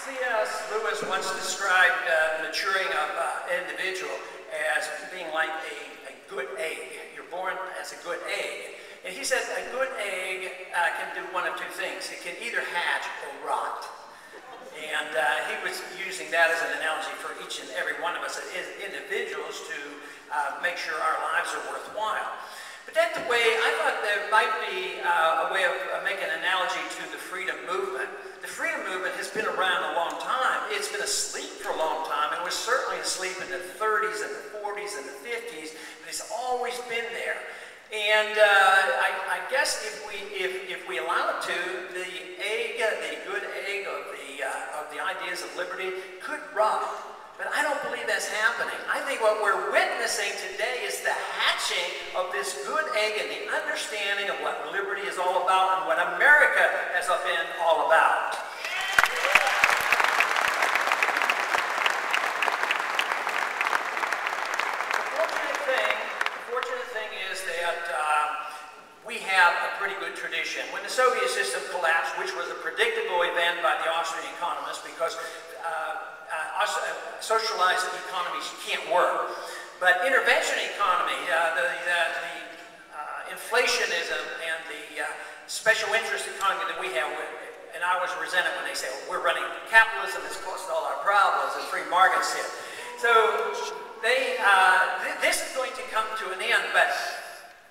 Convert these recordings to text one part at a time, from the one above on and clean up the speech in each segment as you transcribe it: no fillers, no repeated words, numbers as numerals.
C.S. Lewis once described maturing of an individual as being like a good egg. You're born as a good egg. And he said a good egg can do one of two things. It can either hatch or rot. And he was using that as an analogy for each and every one of us as individuals to make sure our lives are worthwhile. But that's the way, I thought there might be a way of making an analogy to the freedom movement. The freedom movement has been around a long time. It's been asleep for a long time. It was certainly asleep in the 30s and the 40s and the 50s, but it's always been there. And I guess if we allow it to, the good egg of the ideas of liberty could rot. But I don't believe that's happening. I think what we're witnessing today is the hatching of this good egg and the understanding of what liberty is all about and what America has been all about. The fortunate thing is that we have a pretty good tradition. When the Soviet system collapsed, which was a predictable event by the Austrian economists, because socialized economies can't work. But intervention economy, the inflationism and the special interest economy that we have, and I always resent it when they say, well, we're running capitalism, it's caused all our problems, and free markets here. So this is going to come to an end, but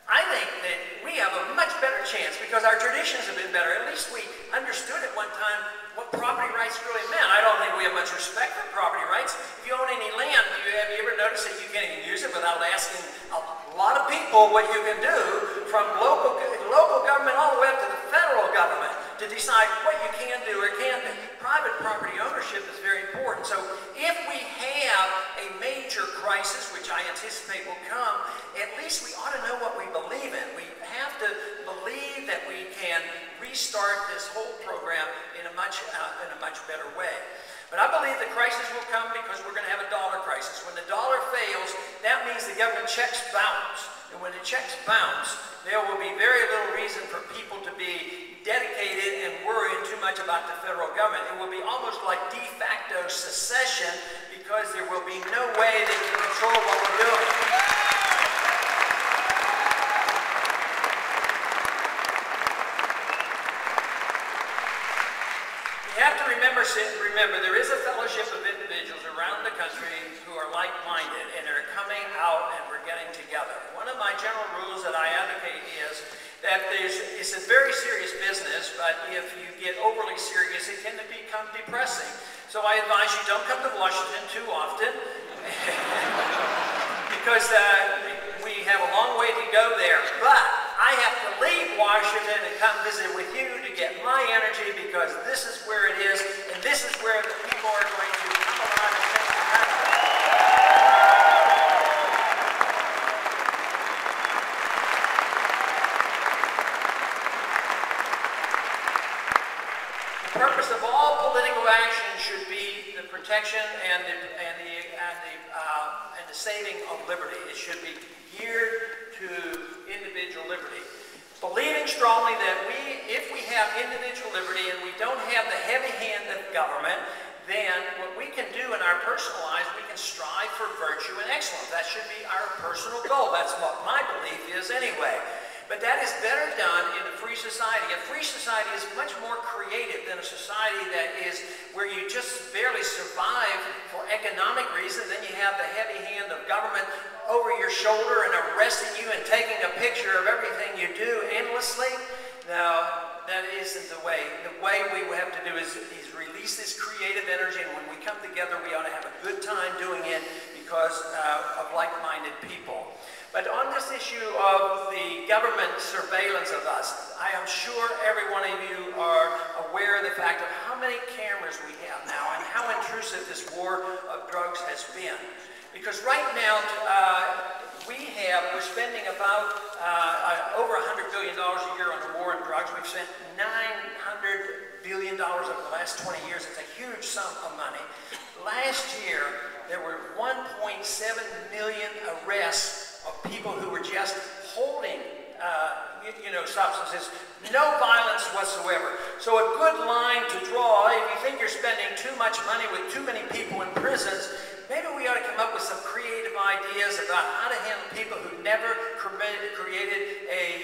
I think that we have a much better chance because our traditions have been better. At least we understood at one time what property rights really meant. I don't think we have much respect for property rights. If you own any land, have you ever noticed that you can't even use it without asking a lot of people what you can do, from local government all the way up to the federal government, to decide what you can do or can't do. Private property ownership is very important. So if we have a major crisis, which I anticipate will come, at least we ought to know what we believe in. We have to believe that we can restart this whole program in a much better way. But I believe the crisis will come because we're going to have a dollar crisis. When the dollar fails, that means the government checks bounce. And when the checks bounce, there will be very little reason for people to be dedicated and worrying too much about the federal government. It will be almost like de facto secession because there will be no way they can control what we're doing. You have to remember there is a fellowship of individuals around the country who are like-minded, and they're coming out and we're getting together. One of my general rules that I advocate is that it's a very serious business, but if you get overly serious, it can become depressing. So I advise you don't come to Washington too often because we have a long way to go there. But I have to leave Washington and come visit with you to get my energy because this is where it is, and this is where the people are going to come alive and take the country. The purpose of all political action should be the protection and the saving of liberty. It should be geared to individual liberty. Believing strongly that if we have individual liberty and we don't have the heavy hand of government, then what we can do in our personal lives, we can strive for virtue and excellence. That should be our personal goal. That's what my belief is anyway. But that is better done in a free society. A free society is much more creative than a society that is where you just barely survive for economic reasons. Then you have the heavy hand of government over your shoulder and arresting you and taking a picture of everything you do endlessly. Now, that isn't the way. The way we have to do is release this creative energy, and when we come together, we ought to have a good time doing it because of like-minded people. But on this issue of the government surveillance of us, I am sure every one of you are aware of the fact of how many cameras we have now and how intrusive this war of drugs has been. Because right now, we're spending about over $100 billion a year on the war on drugs. We've spent $900 billion over the last 20 years. It's a huge sum of money. Last year, there were 1.7 million arrests of people who were just holding, substances, no violence whatsoever. So a good line to draw, if you think you're spending too much much money with too many people in prisons, maybe we ought to come up with some creative ideas about how to handle people who never created a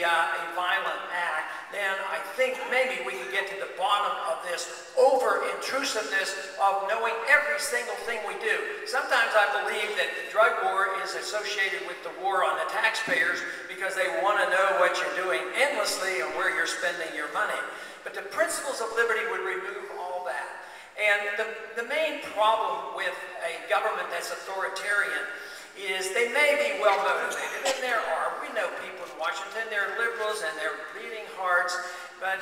violent act. Then I think maybe we can get to the bottom of this over-intrusiveness of knowing every single thing we do. Sometimes I believe that the drug war is associated with the war on the taxpayers because they want to know what you're doing endlessly and where you're spending your money. But the principles of liberty would remove all that. And the main problem with a government that's authoritarian is they may be well motivated, and there are. We know people in Washington, they're liberals and they're bleeding hearts, but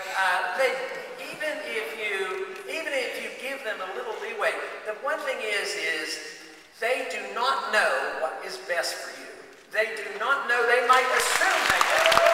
even if you give them a little leeway, the one thing is they do not know what is best for you. They do not know. They might assume they know.